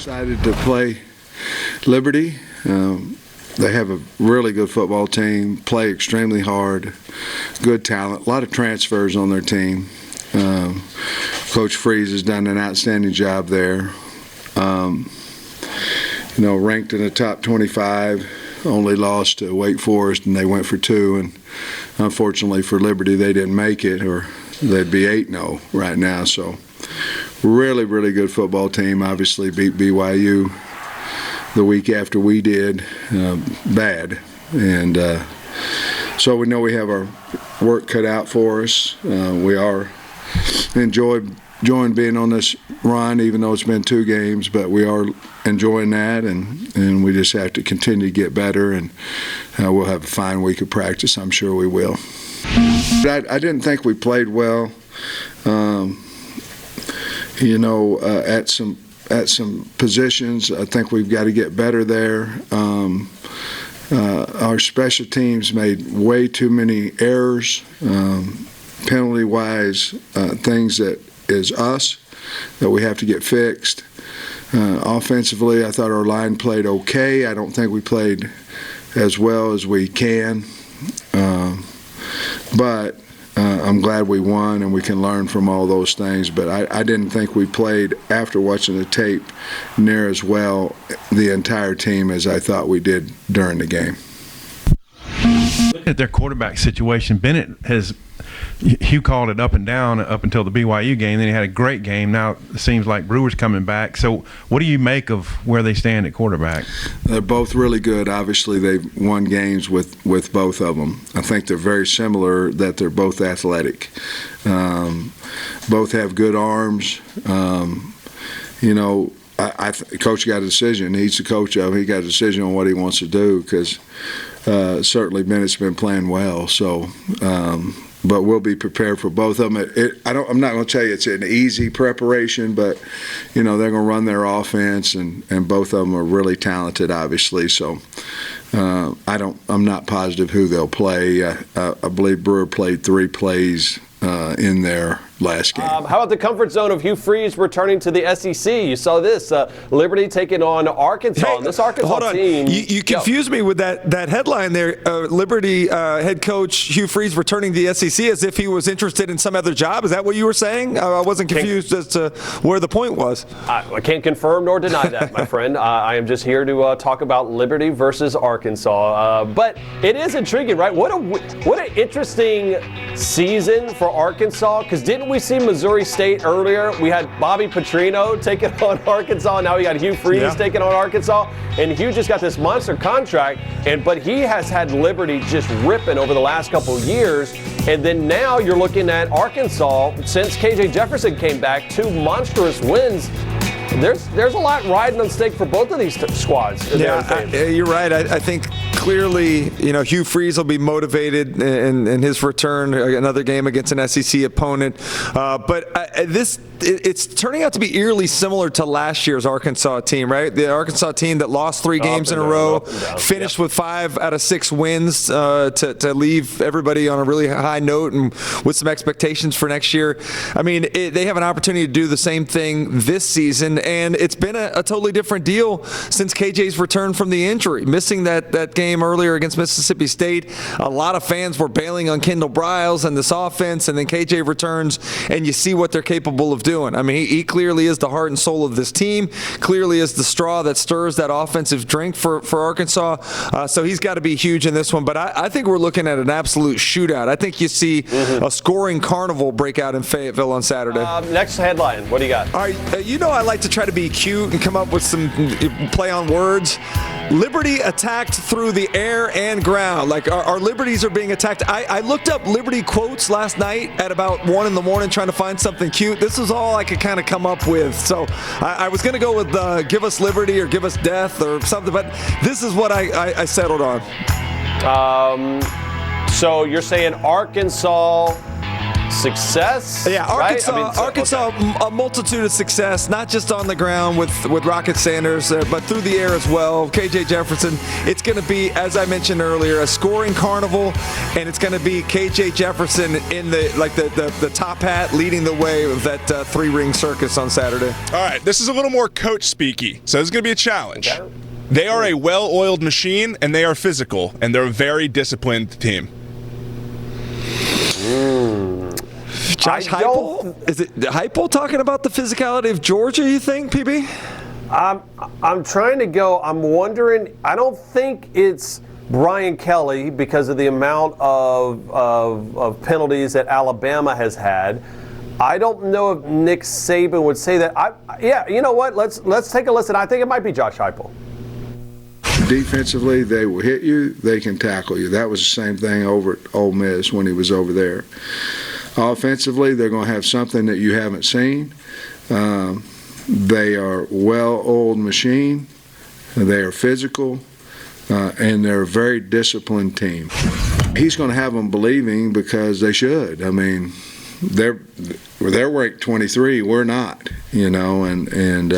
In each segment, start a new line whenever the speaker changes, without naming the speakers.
Excited to play Liberty. They have a really good football team, play extremely hard, good talent, a lot of transfers on their team. Coach Freeze has done an outstanding job there. Ranked in the top 25, only lost to Wake Forest, and they went for 2. And unfortunately for Liberty, they didn't make it, or they'd be 8-0 right now. So really, really good football team. Obviously beat BYU the week after we did, bad. And so we know we have our work cut out for us. We are enjoying being on this run, even though it's been 2 games, but we are enjoying that, and we just have to continue to get better, and we'll have a fine week of practice. I'm sure we will. But I didn't think we played well, at some positions. I think we've got to get better there. Our special teams made way too many errors, penalty-wise, things that is us that we have to get fixed. Offensively, I thought our line played okay. I don't think we played as well as we can, but I'm glad we won, and we can learn from all those things. But I didn't think we played, after watching the tape, near as well, the entire team, as I thought we did during the game.
Looking at their quarterback situation, Hugh called it up and down up until the BYU game. Then he had a great game. Now it seems like Brewer's coming back. So what do you make of where they stand at quarterback?
They're both really good. Obviously, they've won games with both of them. I think they're very similar, that they're both athletic. Both have good arms. Coach got a decision. He's the coach of. He got a decision on what he wants to do, because certainly Bennett's been playing well. So. But we'll be prepared for both of them. I'm not going to tell you it's an easy preparation, but they're going to run their offense, and both of them are really talented, obviously. So I'm not positive who they'll play. I believe Brewer played 3 plays in their last game.
How about the comfort zone of Hugh Freeze returning to the SEC? You saw this, Liberty taking on Arkansas.
Hey,
and this Arkansas
hold on.
team.
You confused me with that headline there. Liberty head coach Hugh Freeze returning to the SEC as if he was interested in some other job. Is that what you were saying? I wasn't confused as to where the point was. I
can't confirm nor deny that, my friend. I am just here to talk about Liberty versus Arkansas. But it is intriguing, right? What an interesting season for Arkansas, because didn't we see Missouri State earlier? We had Bobby Petrino taking on Arkansas. Now we got Hugh Freeze taking on Arkansas. And Hugh just got this monster contract, but he has had Liberty just ripping over the last couple of years. And then now you're looking at Arkansas, since KJ Jefferson came back, 2 monstrous wins. There's a lot riding on stake for both of these squads.
You're right. I think clearly, Hugh Freeze will be motivated in his return, another game against an SEC opponent. But it's turning out to be eerily similar to last year's Arkansas team, right? The Arkansas team that lost 3 games in a row, finished with 5 out of 6 wins to leave everybody on a really high note and with some expectations for next year. I mean, they have an opportunity to do the same thing this season, and it's been a totally different deal since KJ's return from the injury. Missing that game earlier against Mississippi State, a lot of fans were bailing on Kendall Briles and this offense, and then KJ returns, and you see what they're capable of doing. I mean, he clearly is the heart and soul of this team, clearly is the straw that stirs that offensive drink for Arkansas, so he's got to be huge in this one. But I think we're looking at an absolute shootout. I think you see a scoring carnival break out in Fayetteville on Saturday.
Next headline, what do you got?
All right, I like to try to be cute and come up with some play on words. Liberty attacked through the air and ground. Like our Liberties are being attacked. I looked up Liberty quotes last night at about 1 in the morning trying to find something cute. This is all I could kind of come up with. So I was going to go with give us liberty or give us death or something, but this is what I settled on.
So you're saying Arkansas success.
Yeah,
right?
Arkansas, a multitude of success, not just on the ground with Rocket Sanders, but through the air as well. KJ Jefferson. It's going to be, as I mentioned earlier, a scoring carnival, and it's going to be KJ Jefferson in the top hat leading the way of that three-ring circus on Saturday.
All right, this is a little more coach speaky, so this is going to be a challenge.
Okay.
They are a well-oiled machine, and they are physical, and they're a very disciplined team.
Josh Heupel? Is it Heupel talking about the physicality of Georgia, you think, PB?
I'm trying to go. I'm wondering. I don't think it's Brian Kelly because of the amount of penalties that Alabama has had. I don't know if Nick Saban would say that. Yeah, you know what? Let's take a listen. I think it might be Josh Heupel.
Defensively, they will hit you. They can tackle you. That was the same thing over at Ole Miss when he was over there. Offensively, they're going to have something that you haven't seen. They are well-oiled machine. They are physical, and they're a very disciplined team. He's going to have them believing because they should. I mean, they're ranked 23. We're not, and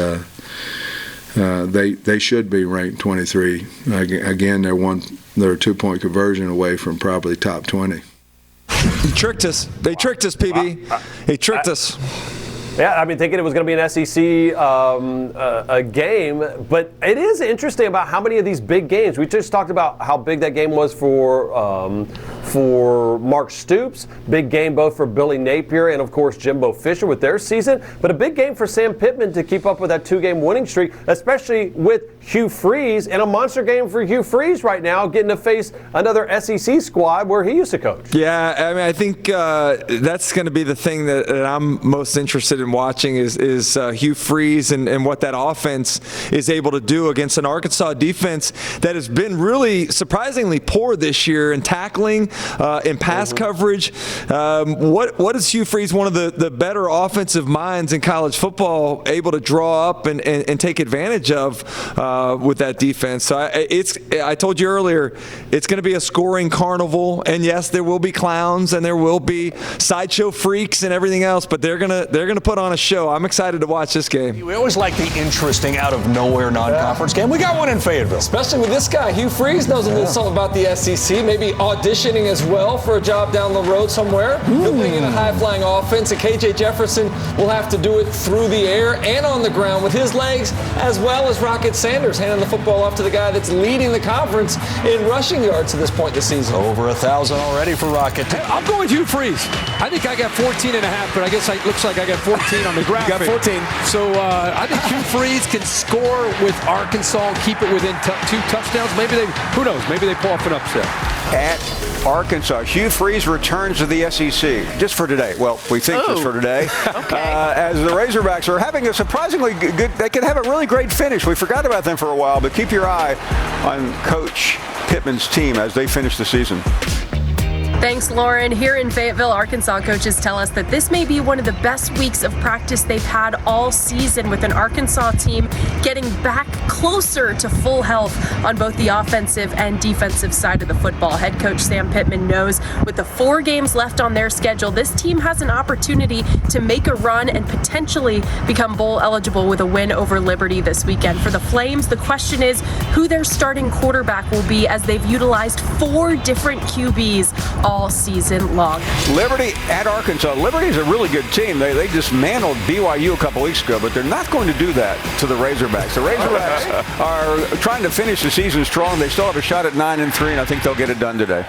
they should be ranked 23. Again, they're a 2-point conversion away from probably top 20.
He tricked us. They tricked us, PB. They tricked us.
Yeah, I mean, thinking it was going to be an SEC a game, but it is interesting about how many of these big games. We just talked about how big that game was for Mark Stoops. Big game both for Billy Napier and, of course, Jimbo Fisher with their season. But a big game for Sam Pittman to keep up with that 2-game winning streak, especially with Hugh Freeze, and a monster game for Hugh Freeze right now, getting to face another SEC squad where he used to coach.
Yeah, I mean, I think that's going to be the thing that I'm most interested in watching is Hugh Freeze and what that offense is able to do against an Arkansas defense that has been really surprisingly poor this year in tackling, in pass coverage. What is Hugh Freeze, one of the better offensive minds in college football, able to draw up and take advantage of with that defense? So I told you earlier, it's going to be a scoring carnival, and yes, there will be clowns and there will be sideshow freaks and everything else, but they're gonna put on a show. I'm excited to watch this game.
We always like the interesting out of nowhere non-conference game. We got one in Fayetteville.
Especially with this guy, Hugh Freeze knows a little something about the SEC, maybe auditioning as well for a job down the road somewhere. He'll bring in a high-flying offense, and KJ Jefferson will have to do it through the air and on the ground with his legs, as well as Rocket Sanders handing the football off to the guy that's leading the conference in rushing yards at this point this season.
Over 1,000 already for Rocket.
I'm going Hugh Freeze. I think I got 14 and a half, but I guess it looks like I got 14 on the graphic.
You got 14.
So I think Hugh Freeze can score with Arkansas, keep it within 2 touchdowns. Who knows? Maybe they pull off an upset.
At Arkansas, Hugh Freeze returns to the SEC just for today. Well, we think just for today. As the Razorbacks are having a surprisingly good, they could have a really great finish. We forgot about them for a while, but keep your eye on Coach Pittman's team as they finish the season.
Thanks, Lauren. Here in Fayetteville, Arkansas coaches tell us that this may be one of the best weeks of practice they've had all season, with an Arkansas team getting back closer to full health on both the offensive and defensive side of the football. Head coach Sam Pittman knows with the 4 games left on their schedule, this team has an opportunity to make a run and potentially become bowl eligible with a win over Liberty this weekend. For the Flames, the question is who their starting quarterback will be, as they've utilized 4 different QBs all season long.
Liberty at Arkansas. Liberty is a really good team. They dismantled BYU a couple weeks ago, but they're not going to do that to the Razorbacks. The Razorbacks are trying to finish the season strong. They still have a shot at 9-3, and I think they'll get it done today.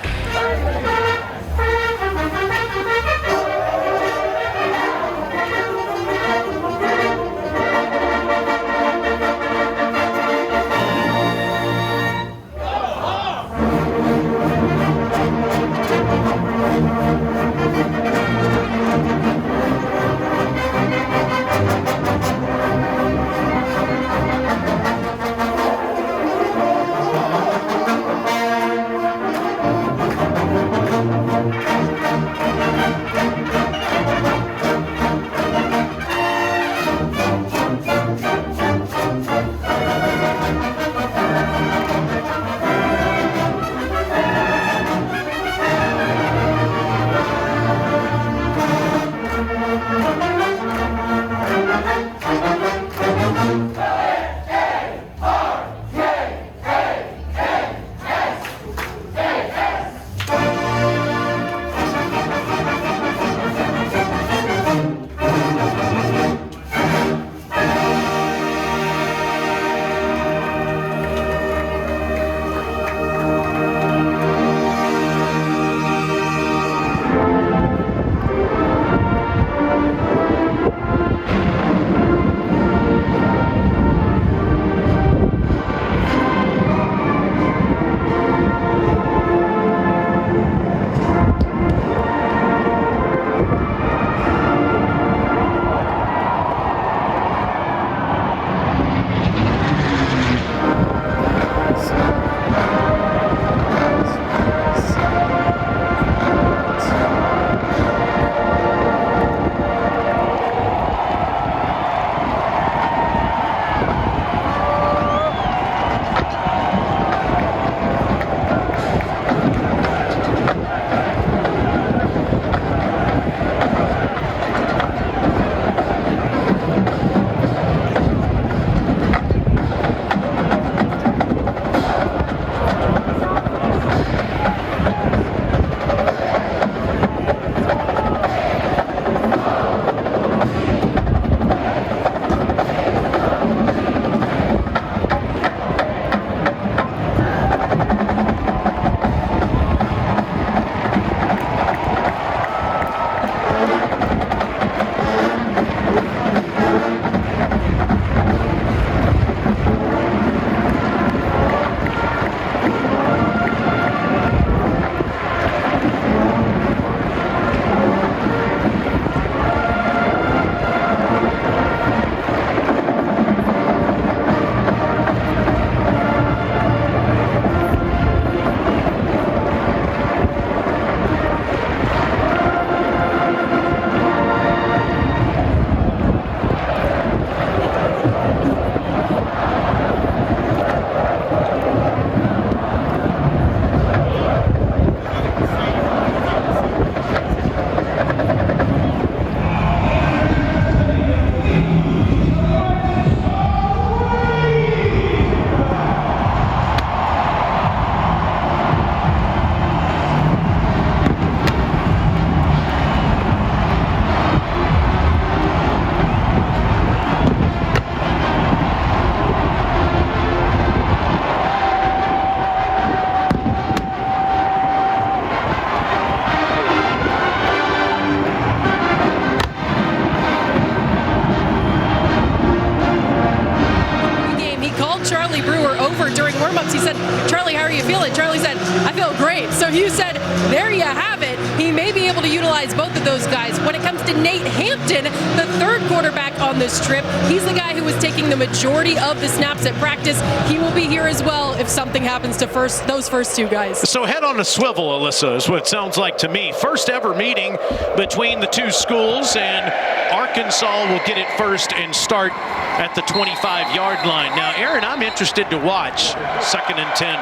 Charlie Brewer over during warm-ups. He said, Charlie, how are you feeling? Charlie said, I feel great. So Hugh said, there you have it. He may be able to utilize both of those guys. When it comes to Nate Hampton, the third quarterback on this trip, he's the guy who was taking the majority of the snaps at practice. He will be here as well if something happens to those first two guys.
So head on a swivel, Alyssa, is what it sounds like to me. First ever meeting between the two schools, and Arkansas will get it first and start at the 25-yard line. Now, Aaron, I'm interested to watch 2nd and 10.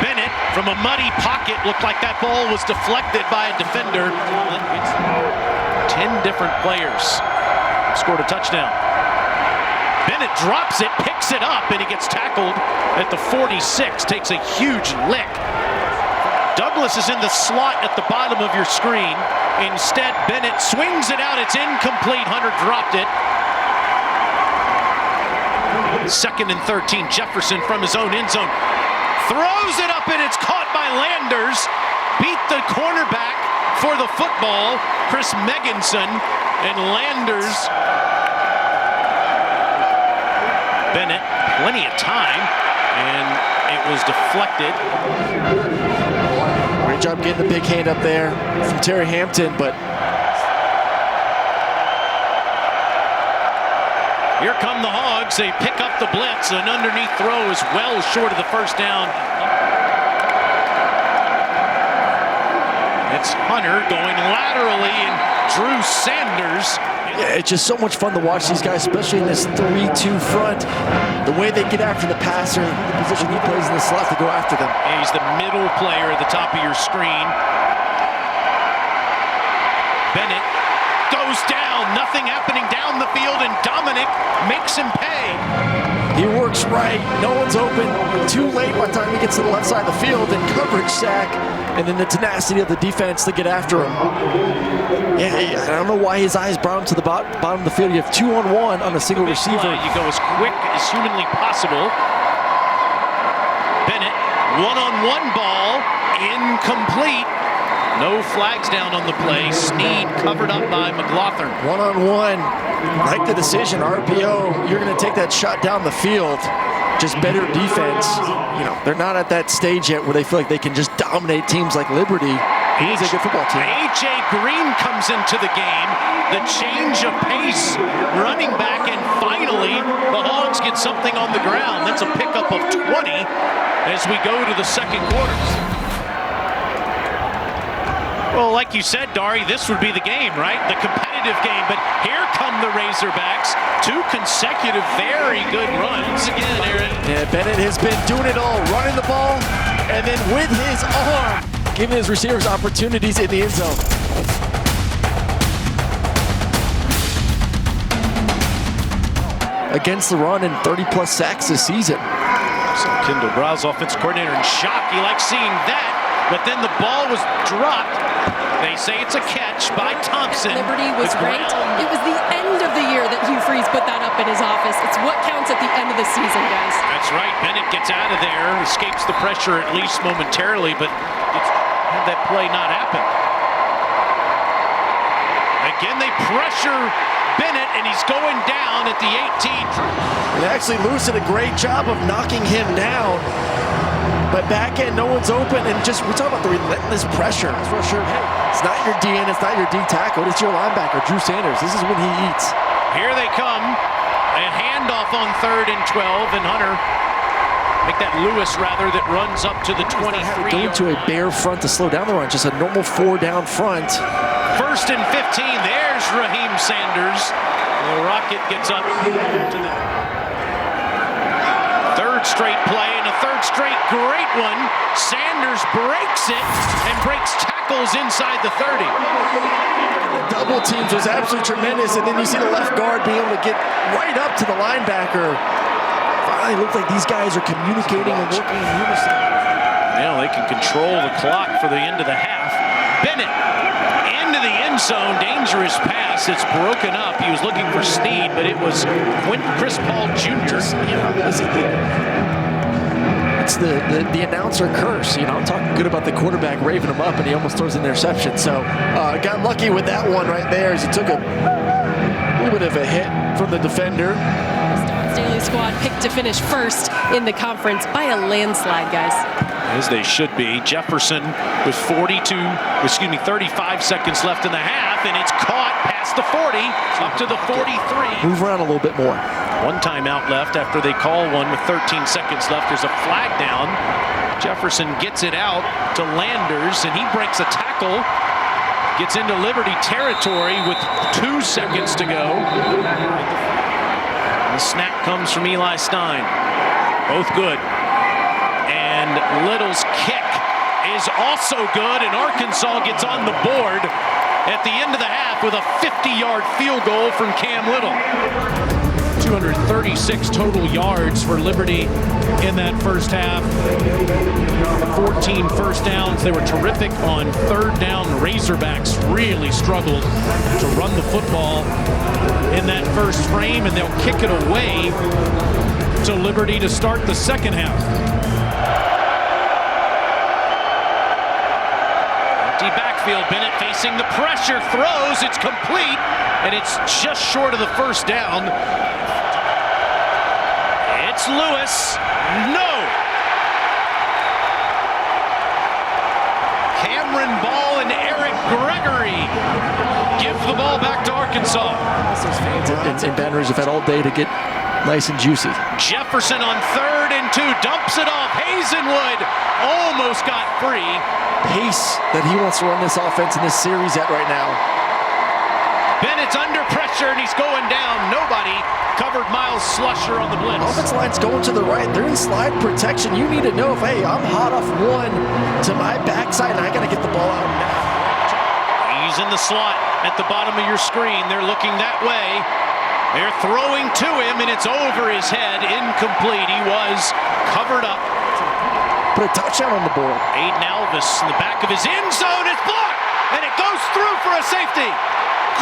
Bennett from a muddy pocket, looked like that ball was deflected by a defender. 10 different players scored a touchdown. Bennett drops it, picks it up, and he gets tackled at the 46, takes a huge lick. Douglas is in the slot at the bottom of your screen. Instead, Bennett swings it out. It's incomplete. Hunter dropped it. 2nd and 13. Jefferson from his own end zone throws it up, and it's caught by Landers. Beat the cornerback for the football, Chris Megginson, and Landers. Bennett, plenty of time, and it was deflected.
Great job getting the big hand up there from Terry Hampton, but
here come the Hogs. They pick up the blitz. An underneath throw is well short of the first down. It's Hunter going laterally, and Drew Sanders.
yeah, it's just so much fun to watch these guys, especially in this 3-2 front. The way they get after the passer, the position he plays in the slot to go after them.
And he's the middle player at the top of your screen. Bennett goes down, nothing happening down the field, and Dominic makes him pay.
He works right, no one's open, too late by the time he gets to the left side of the field, and coverage sack, and then the tenacity of the defense to get after him. Yeah, I don't know why his eyes brought him to the bottom of the field. You have 2-on-1 on a single receiver.
You go as quick as humanly possible. Bennett, one-on-one ball, incomplete. No flags down on the play. Snead covered up by McLaughlin.
One-on-one, like the decision, RPO, you're going to take that shot down the field. Just better defense. You know, they're not at that stage yet where they feel like they can just dominate teams like Liberty. He's a good football team.
A.J. Green comes into the game. The change of pace, running back, and finally the Hogs get something on the ground. That's a pickup of 20 as we go to the second quarter. Well, like you said, Dari, this would be the game, right? The competitive game. But here come the Razorbacks. 2 consecutive very good runs. Again, Aaron.
Yeah, Bennett has been doing it all, running the ball, and then with his arm, giving his receivers opportunities in the end zone. Against the run and 30-plus sacks this season.
So Kendall Browse, offensive coordinator, in shock. He likes seeing that. But then the ball was dropped. They say it's a catch by Thompson.
Liberty was ranked. It was the end of the year that Hugh Freeze put that up in his office. It's what counts at the end of the season, guys.
That's right. Bennett gets out of there, escapes the pressure at least momentarily, but had that play not happen. Again, they pressure Bennett, and he's going down at the 18.
And actually, Lewis did a great job of knocking him down. But back end, no one's open, and just we talk about the relentless pressure. It's not your DN, it's not your D tackle, it's your linebacker, Drew Sanders. This is when he eats.
Here they come. A handoff on 3rd and 12, and Hunter make that Lewis rather that runs up to the 23.
Going to a bare front to slow down the run, just a normal 4-down front.
1st and 15. There's Raheem Sanders. The Rocket gets up to the 3rd straight play, and a 3rd straight great one. Sanders breaks it and breaks tackles inside the 30.
The double teams was absolutely tremendous, and then you see the left guard being able to get right up to the linebacker. Finally, it looks like these guys are communicating and working in unison.
Now they can control the clock for the end of the half. Bennett into the end zone, dangerous pass. It's broken up. He was looking for Snead, but it was Chris Paul Jr.
It's the announcer curse. You know, I'm talking good about the quarterback raving him up, and he almost throws an interception. So got lucky with that one right there as he took a little bit of a hit from the defender.
Staley squad picked to finish first in the conference by a landslide, guys.
As they should be. Jefferson with 35 seconds left in the half, and it's caught past the 40, up to the 43.
Move around a little bit more.
One timeout left after they call one with 13 seconds left. There's a flag down. Jefferson gets it out to Landers, and he breaks a tackle. Gets into Liberty territory with 2 seconds to go. The snap comes from Eli Stein. Both good. And Little's kick is also good, and Arkansas gets on the board at the end of the half with a 50-yard field goal from Cam Little. 236 total yards for Liberty in that first half. 14 first downs. They were terrific on third down. The Razorbacks really struggled to run the football in that first frame, and they'll kick it away to Liberty to start the second half. Empty backfield. Bennett facing the pressure, throws, it's complete, and it's just short of the first down. It's Lewis. No! Cameron Ball and Eric Gregory give the ball back to Arkansas.
Those fans in Baton Rouge have had all day to get nice and juicy.
Jefferson on 3rd and 2, dumps it off. Hazenwood almost got free.
Pace that he wants to run this offense in this series at right now.
Bennett's under pressure and he's going down. Nobody covered Miles Slusher on the blitz.
Offensive line's going to the right. They're in slide protection. You need to know if, hey, I'm hot off one to my backside and I got to get the ball out now.
He's in the slot at the bottom of your screen. They're looking that way. They're throwing to him and it's over his head. Incomplete. He was covered up.
Put a touchdown on the board.
Aiden Alvis in the back of his end zone is blocked and it goes through for a safety.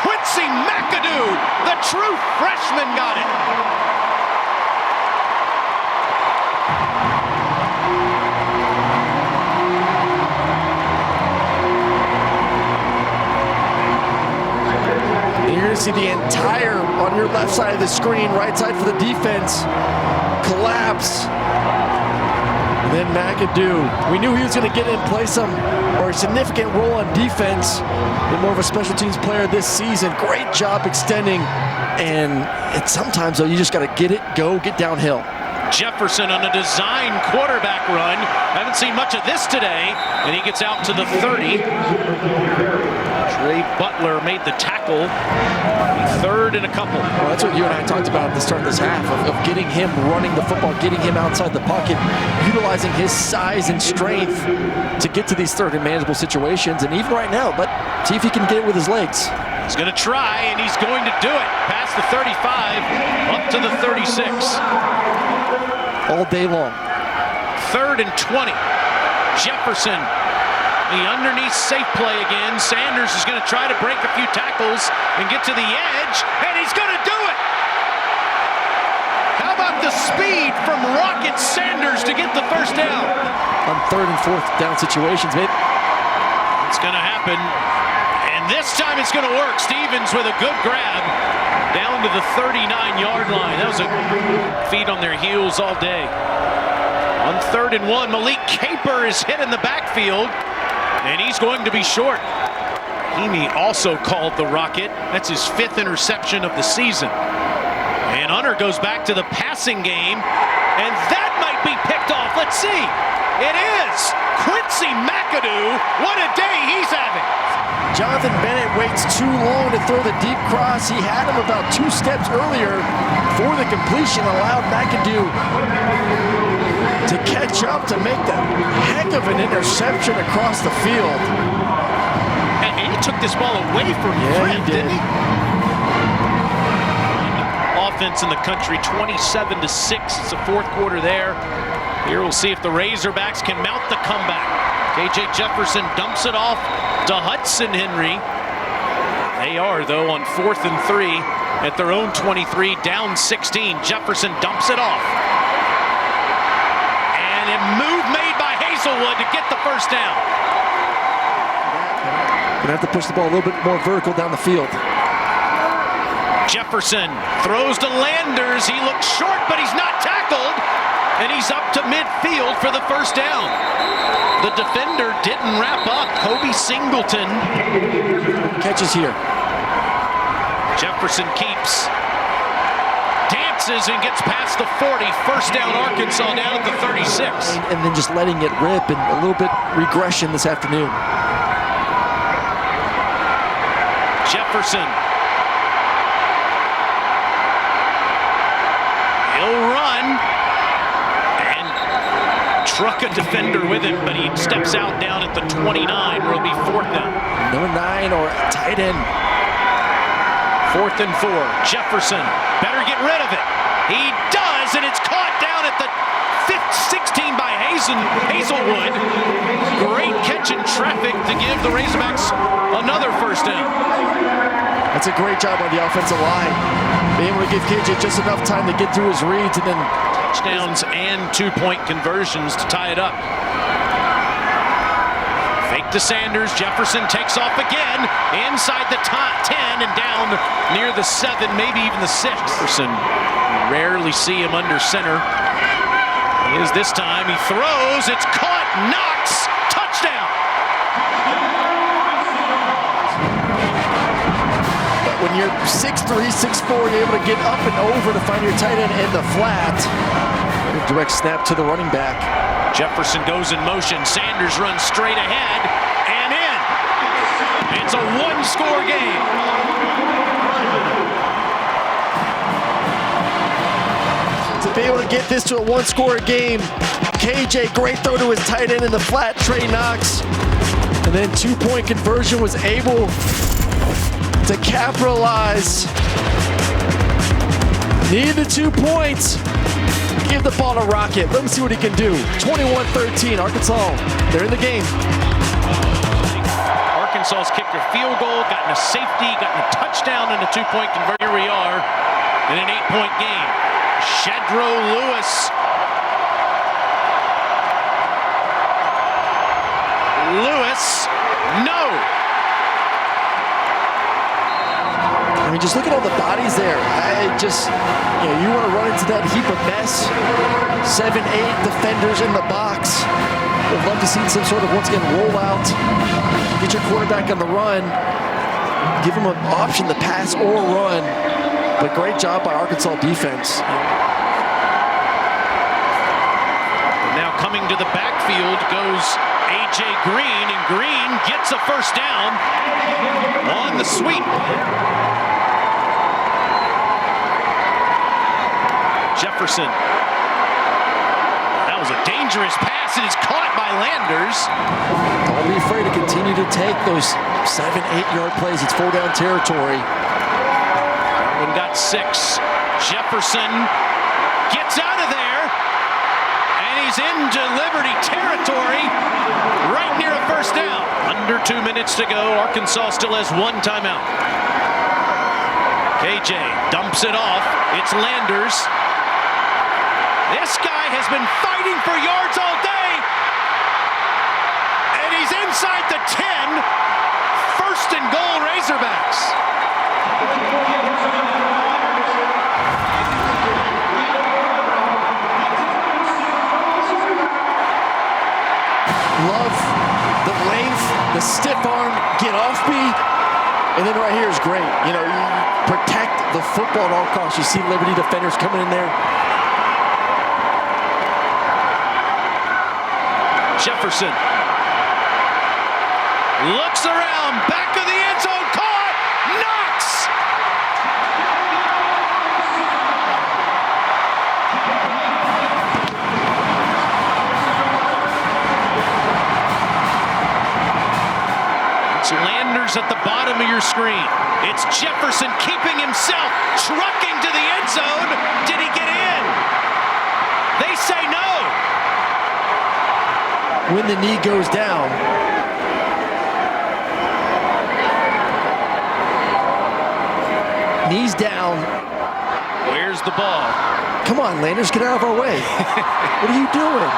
Quincy McAdoo, the true freshman, got it.
And you're going to see the entire, on your left side of the screen, right side for the defense, collapse. And then McAdoo, we knew he was going to get in, play a significant role on defense. Been more of a special teams player this season. Great job extending. And sometimes, though, you just got to get it, get downhill.
Jefferson on a design quarterback run. Haven't seen much of this today. And he gets out to the 30. Trey Butler made the tackle. 3rd and a couple.
Well, that's what you and I talked about at the start of this half, of getting him running the football, getting him outside the pocket, utilizing his size and strength to get to these third and manageable situations. And even right now, see if he can get it with his legs.
He's going to try, and he's going to do it. Past the 35, up to the 36.
All day long.
3rd and 20. Jefferson. The underneath safe play again. Sanders is going to try to break a few tackles and get to the edge, and he's going to do it. How about the speed from Rocket Sanders to get the first down?
On 3rd and 4th down situations, maybe.
It's going to happen, and this time it's going to work. Stevens with a good grab down to the 39-yard line. That was a feed on their heels all day. On 3rd and 1, Malik Caper is hit in the backfield. And he's going to be short. Heaney also called the Rocket. That's his 5th interception of the season. And Hunter goes back to the passing game. And that might be picked off. Let's see. It is. Quincy McAdoo. What a day he's having.
Jonathan Bennett waits too long to throw the deep cross. He had him about 2 steps earlier for the completion. Allowed McAdoo to catch up to make that heck of an interception across the field.
And he took this ball away from Fred, didn't he? Offense in the country, 27-6. It's the 4th quarter there. Here we'll see if the Razorbacks can mount the comeback. KJ Jefferson dumps it off to Hudson Henry. They are, though, on 4th and 3 at their own 23, down 16. Jefferson dumps it off. And a move made by Hazelwood to get the first down.
Gonna have to push the ball a little bit more vertical down the field.
Jefferson throws to Landers. He looks short, but he's not tackled. And he's up to midfield for the first down. The defender didn't wrap up. Kobe Singleton
catches here.
Jefferson keeps, dances and gets past the 40. First down Arkansas down at the 36.
And then just letting it rip and a little bit regression this afternoon.
Jefferson. He'll run and truck a defender with him, but he steps out down at the 29 where it'll be fourth down.
Number 9 or tight end.
4th and 4. Jefferson better get rid of it. He does, and it's caught down at the 16 by Hazelwood. Great catch in traffic to give the Razorbacks another first down.
That's a great job on the offensive line. Being able to give KJ just enough time to get through his reads and then
touchdowns and 2-point conversions to tie it up. Fake to Sanders. Jefferson takes off again inside the top 10 and down near the 7, maybe even the 6. Jefferson, rarely see him under center. He is this time. He throws. It's caught. Knox. Touchdown.
When you're 6'3", 6'4", you're able to get up and over to find your tight end in the flat. A direct snap to the running back.
Jefferson goes in motion. Sanders runs straight ahead and in. It's a one-score game.
To be able to get this to a one-score game, KJ, great throw to his tight end in the flat, Trey Knox. And then 2-point conversion, was able to capitalize. Needed the 2 points. Give the ball to Rocket. Let him see what he can do. 21-13, Arkansas. They're in the game.
Arkansas's kicked a field goal, gotten a safety, gotten a touchdown, and a 2-point conversion. Here we are in an 8-point game. Shedro Lewis. No.
I mean, just look at all the bodies there. You want to run into that heap of mess. 7, 8 defenders in the box. Would love to see some sort of, once again, rollout. Get your quarterback on the run. Give him an option to pass or run. But great job by Arkansas defense.
Now coming to the backfield goes A.J. Green, and Green gets a first down on the sweep. Jefferson. That was a dangerous pass, and it's caught by Landers.
Don't be afraid to continue to take those 7, 8-yard plays. It's full down territory.
One got 6. Jefferson gets out of there, and he's into Liberty territory right near a first down. Under 2 minutes to go. Arkansas still has 1 timeout. KJ dumps it off. It's Landers. This guy has been fighting for yards all day. And he's inside the 10. First and goal, Razorbacks.
Love the length, the stiff arm, get off me. And then right here is great. You protect the football at all costs. You see Liberty defenders coming in there.
Jefferson looks around, back of the end zone, caught, Knox! It's Landers at the bottom of your screen. It's Jefferson keeping himself, trucking to the end zone. Did he get in? They say no.
When the knee goes down. Knees down.
Where's the ball?
Come on, Landers, get out of our way. What are you doing?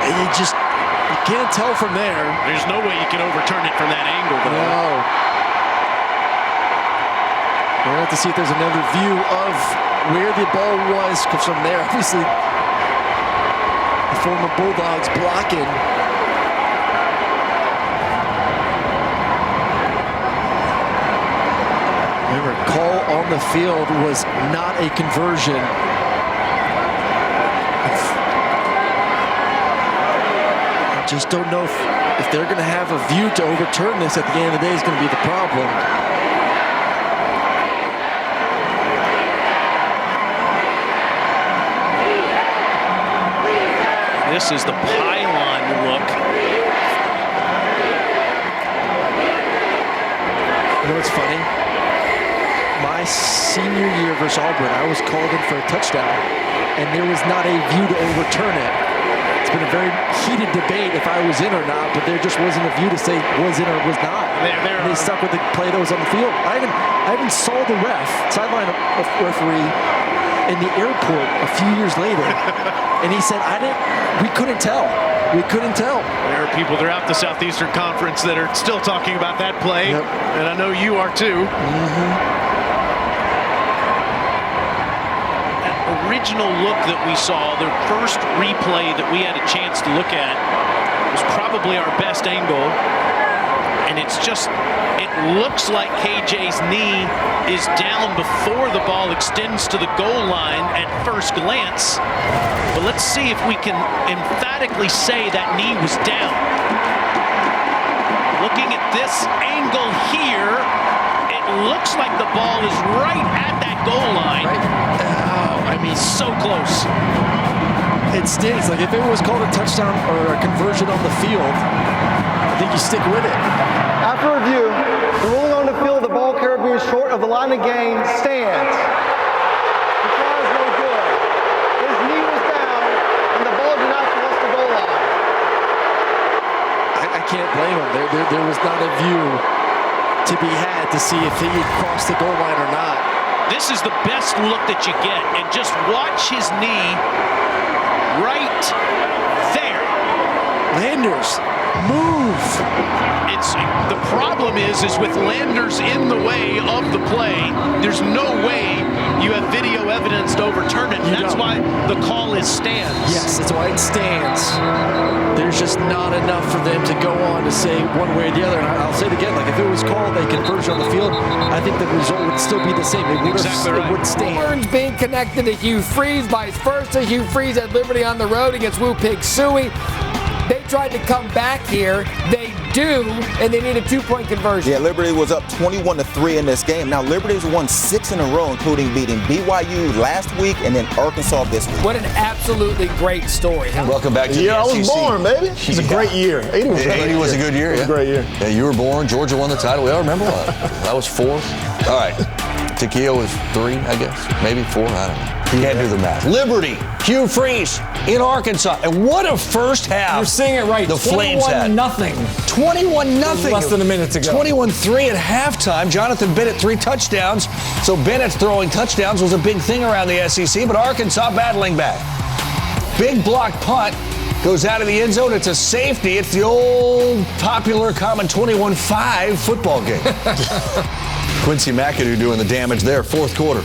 And you can't tell from there.
There's no way you can overturn it from that angle, though.
No. have to see if there's another view of where the ball was, because from there, obviously, the former Bulldogs blocking. Remember, call on the field was not a conversion. I just don't know if they're going to have a view to overturn this at the end of the day is going to be the problem.
This is the pylon look.
You know what's funny? My senior year versus Auburn, I was called in for a touchdown, and there was not a view to overturn it. It's been a very heated debate if I was in or not, but there just wasn't a view to say was in or was not. And they stuck with the play that was on the field. I even saw the sideline referee in the airport a few years later, and he said, we couldn't tell. We couldn't tell.
There are people throughout the Southeastern Conference that are still talking about that play, and I know you are too. That original look that we saw, the first replay that we had a chance to look at, was probably our best angle, and it looks like KJ's knee is down before the ball extends to the goal line at first glance. But let's see if we can emphatically say that knee was down. Looking at this angle here, it looks like the ball is right at that goal line. I mean, so close.
It stings. Like, if it was called a touchdown or a conversion on the field, I think you stick with it.
After review, the ruling on the field, the ball carrier being short of the line of game stands. The try is no good. His knee was down, and the ball did not cross the goal line.
I can't blame him. There was not a view to be had to see if he had crossed the goal line or not.
This is the best look that you get, and just watch his knee right there.
Landers, move.
The problem is with Landers in the way of the play, there's no way you have video evidence to overturn it. That's why the call is stands.
Yes, that's why it stands. There's just not enough for them to go on to say one way or the other. And I'll say it again, like if it was called a conversion on the field, I think the result would still be the same. It would it would stand.
Auburn's being connected to Hugh Freeze, vice versa. Hugh Freeze at Liberty on the road against Woo Pig Sooie. They tried to come back here. They do, and they need a 2-point conversion.
Yeah, Liberty was up 21-3 in this game. Now, Liberty's won 6 in a row, including beating BYU last week and then Arkansas this week.
What an absolutely great story.
Welcome back to the
year I
SEC.
was born, baby. It was a great year. 80 was a great year.
80 was a good year,
It was a great year.
Yeah, you were born. Georgia won the title. We all remember that was 4. All right. Tequila was 3, I guess. Maybe 4. I don't know. You can't do the math. Liberty, Hugh Freeze in Arkansas. And what a first half.
You're seeing it right.
The Flames had.
21-0.
21-0.
Less than a minute to go.
21-3 at halftime. Jonathan Bennett, 3 touchdowns. So Bennett's throwing touchdowns was a big thing around the SEC, but Arkansas battling back. Big block punt. Goes out of the end zone. It's a safety. It's the old popular common 21-5 football game. Quincy McAdoo doing the damage there. Fourth quarter.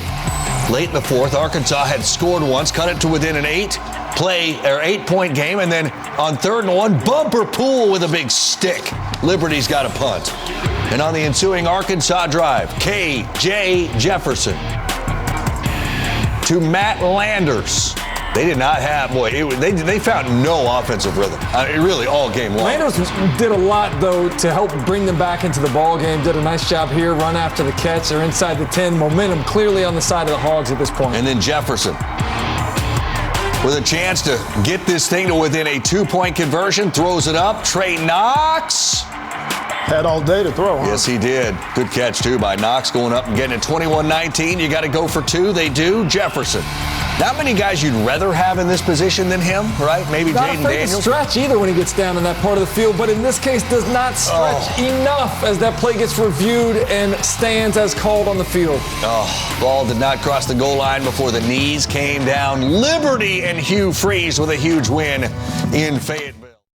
Late in the fourth, Arkansas had scored once, cut it to within an 8-point game, and then on 3rd and 1, Bumper Pool with a big stick. Liberty's got a punt. And on the ensuing Arkansas drive, KJ Jefferson to Matt Landers. They did not have, they found no offensive rhythm. Really, all game long.
Landers did a lot, though, to help bring them back into the ball game. Did a nice job here, run after the catch. They're inside the 10. Momentum clearly on the side of the Hogs at this point.
And then Jefferson with a chance to get this thing to within a 2-point conversion. Throws it up. Trey Knox.
Had all day to throw, huh?
Yes, he did. Good catch, too, by Knox going up and getting it 21-19. You got to go for 2. They do. Jefferson. Not many guys you'd rather have in this position than him, right? Maybe Jaden Daniels.
Not stretch either when he gets down in that part of the field, but in this case does not stretch enough as that play gets reviewed and stands as called on the field.
Ball did not cross the goal line before the knees came down. Liberty and Hugh Freeze with a huge win in Fayetteville.